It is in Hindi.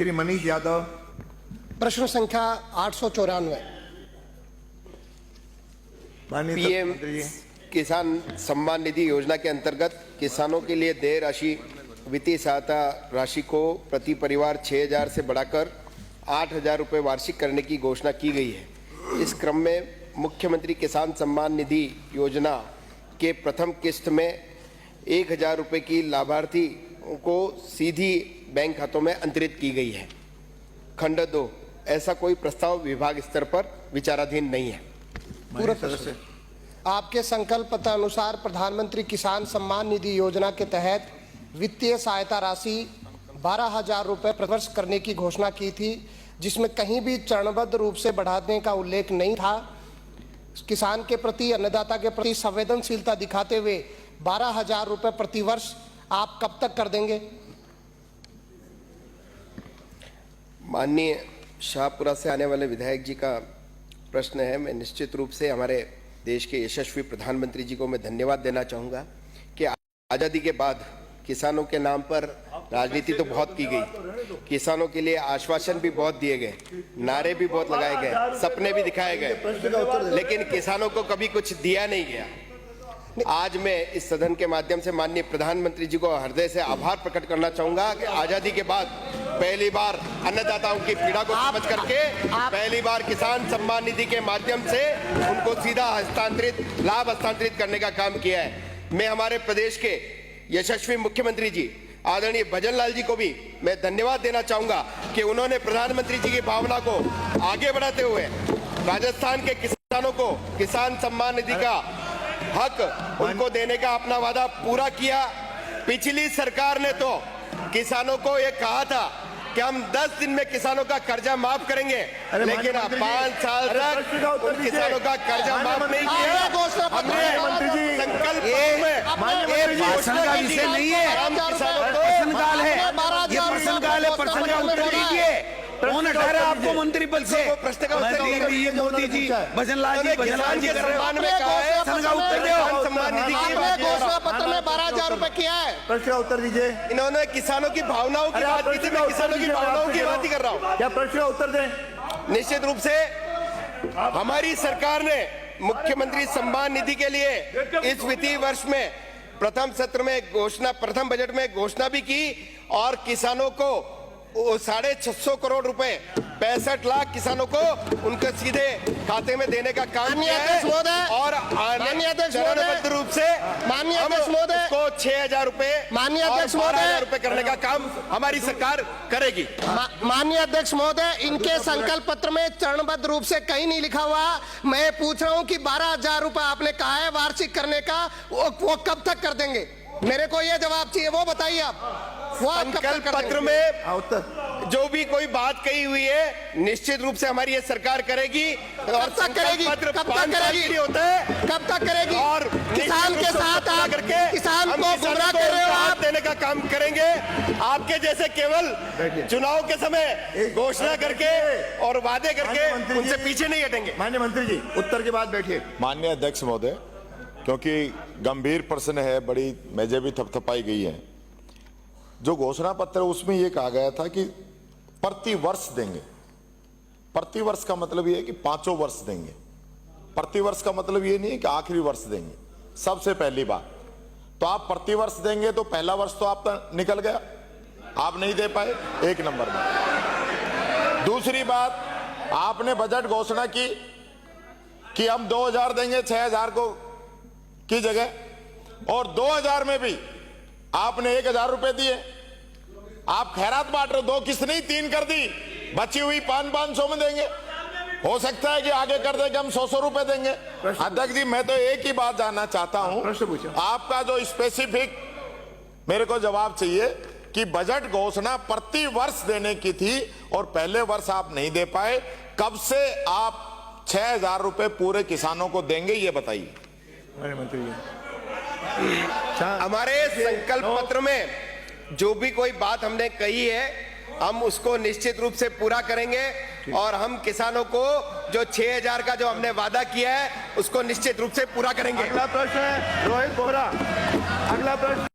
श्री मनीष यादव। प्रश्न संख्या 894। माननीय पीएम मंत्री जी। किसान सम्मान निधि योजना के अंतर्गत किसानों के लिए देय राशि वित्तीय सहायता राशि को प्रति परिवार 6,000 से बढ़ाकर 8,000 रुपये वार्षिक करने की घोषणा की गई है। इस क्रम में मुख्यमंत्री किसान सम्मान निधि योजना के प्रथम किस्त में 1,000 रुपये की लाभार्थी को सीधी बैंक खातों में अंतरित की गई है। खंड 2, ऐसा कोई प्रस्ताव विभाग स्तर पर विचाराधीन नहीं है। पूरक प्रश्न। आपके संकल्प पत्र अनुसार प्रधानमंत्री किसान सम्मान निधि योजना के तहत वित्तीय सहायता राशि 12,000 रुपये प्रतिवर्ष करने की घोषणा की थी, जिसमें कहीं भी चरणबद्ध रूप से बढ़ाने का उल्लेख नहीं था। किसान के प्रति, अन्नदाता के प्रति संवेदनशीलता दिखाते हुए 12,000 रुपये प्रतिवर्ष आप कब तक कर देंगे? माननीय शाहपुरा से आने वाले विधायक जी का प्रश्न है। मैं निश्चित रूप से हमारे देश के यशस्वी प्रधानमंत्री जी को मैं धन्यवाद देना चाहूँगा कि आज़ादी के बाद किसानों के नाम पर राजनीति तो बहुत की गई, किसानों के लिए आश्वासन भी बहुत दिए गए, नारे भी बहुत लगाए गए, सपने भी दिखाए गए, लेकिन किसानों को कभी कुछ दिया नहीं गया। आज मैं इस सदन के माध्यम से माननीय प्रधानमंत्री जी को हृदय से आभार प्रकट करना चाहूंगा कि आजादी के बाद पहली बार अन्नदाताओं की पीड़ा को समझ करके पहली बार किसान सम्मान निधि के माध्यम से उनको सीधा लाभ हस्तांतरित करने का काम किया है। मैं हमारे प्रदेश के यशस्वी मुख्यमंत्री जी आदरणीय भजन लाल जी को भी मैं धन्यवाद देना चाहूंगा कि उन्होंने प्रधानमंत्री जी की भावना को आगे बढ़ाते हुए राजस्थान के किसानों को किसान सम्मान निधि का हक उनको देने का अपना वादा पूरा किया। पिछली सरकार ने तो किसानों को ये कहा था कि हम 10 दिन में किसानों का कर्जा माफ करेंगे, लेकिन 5 साल तक उन किसानों का कर्जा माफ नहीं किया। हमने संकल्प में भाषण का विषय नहीं है, प्रश्नकाल है, ये प्रश्नकाल है। प्रश्न का उत्तर दीजिए। कौन हटा रहा है आपको मंत्री पद से? प्रश्न का उत्तर ये मोदी जी, भजन लाल जी कर रहे हो। प्रश्न का उत्तर दो। सम्मान निधि की घोषणा पत्र में 12,000 रुपए किया है। प्रश्न का उत्तर दीजिए। इन्होंने किसानों की भावनाओं की बात की थी, मैं किसानों की भावनाओं की बात ही कर रहा हूँ। क्या प्रश्न का उत्तर दें? निश्चित रूप से हमारी सरकार ने मुख्यमंत्री सम्मान निधि के लिए इस वित्तीय वर्ष में प्रथम सत्र में प्रथम बजट में घोषणा भी की और किसानों को 650 करोड़ रुपए 65 लाख किसानों को उनके सीधे खाते में देने का काम किया है और चरणबद्ध रूप से उसको 6,000 रुपए माननीय अध्यक्ष महोदय 12,000 रुपए करने का काम हमारी सरकार करेगी। माननीय अध्यक्ष महोदय, इनके संकल्प पत्र में चरणबद्ध रूप से कहीं नहीं लिखा हुआ। मैं पूछ रहा हूं कि 12,000 रुपए आपने कहा है वार्षिक करने का, वो कब तक कर देंगे? मेरे को ये जवाब चाहिए, वो बताइए आप। संकल्प पत्र में जो भी कोई बात कही हुई है निश्चित रूप से हमारी ये सरकार करेगी और कब तक करेगी? कब तक करेगी? होता है कब तक करेगी? और किसान के साथ आप किसान को गुमराह कर रहे हो, आप देने का काम करेंगे। आपके जैसे केवल चुनाव के समय घोषणा करके और वादे करके उनसे पीछे नहीं हटेंगे। माननीय मंत्री जी, उत्तर के बाद बैठिए। माननीय अध्यक्ष महोदय, क्योंकि गंभीर प्रश्न है, बड़ी मेजें भी थपथपाई गई है। जो घोषणा पत्र उसमें यह कहा गया था कि प्रति वर्ष देंगे। प्रति वर्ष का मतलब यह है कि 5 वर्ष देंगे। प्रति वर्ष का मतलब यह नहीं है कि आखिरी वर्ष देंगे। सबसे पहली बात तो आप प्रति वर्ष देंगे तो पहला वर्ष तो आपका निकल गया, आप नहीं दे पाए, एक नंबर में। दूसरी बात, आपने बजट घोषणा की कि हम 2,000 देंगे 6,000 को की जगह, और 2,000 में भी आपने 1,000 रुपए दिए। आप खैरात बांट रहे हो, 2 किस्त नहीं 3 कर दी, बची हुई 500 में देंगे। हो सकता है कि आगे कर दे कि हम 100 रुपए देंगे। अध्यक्ष जी, मैं तो एक ही बात जानना चाहता हूं, आपका जो स्पेसिफिक मेरे को जवाब चाहिए कि बजट घोषणा प्रति वर्ष देने की थी और पहले वर्ष आप नहीं दे पाए, कब से आप 6,000 रुपए पूरे किसानों को देंगे, ये बताइए। मंत्री जी, हमारे संकल्प पत्र में जो भी कोई बात हमने कही है हम उसको निश्चित रूप से पूरा करेंगे और हम किसानों को जो 6,000 का जो हमने वादा किया है उसको निश्चित रूप से पूरा करेंगे। अगला प्रश्न है रोहित बोहरा। अगला प्रश्न।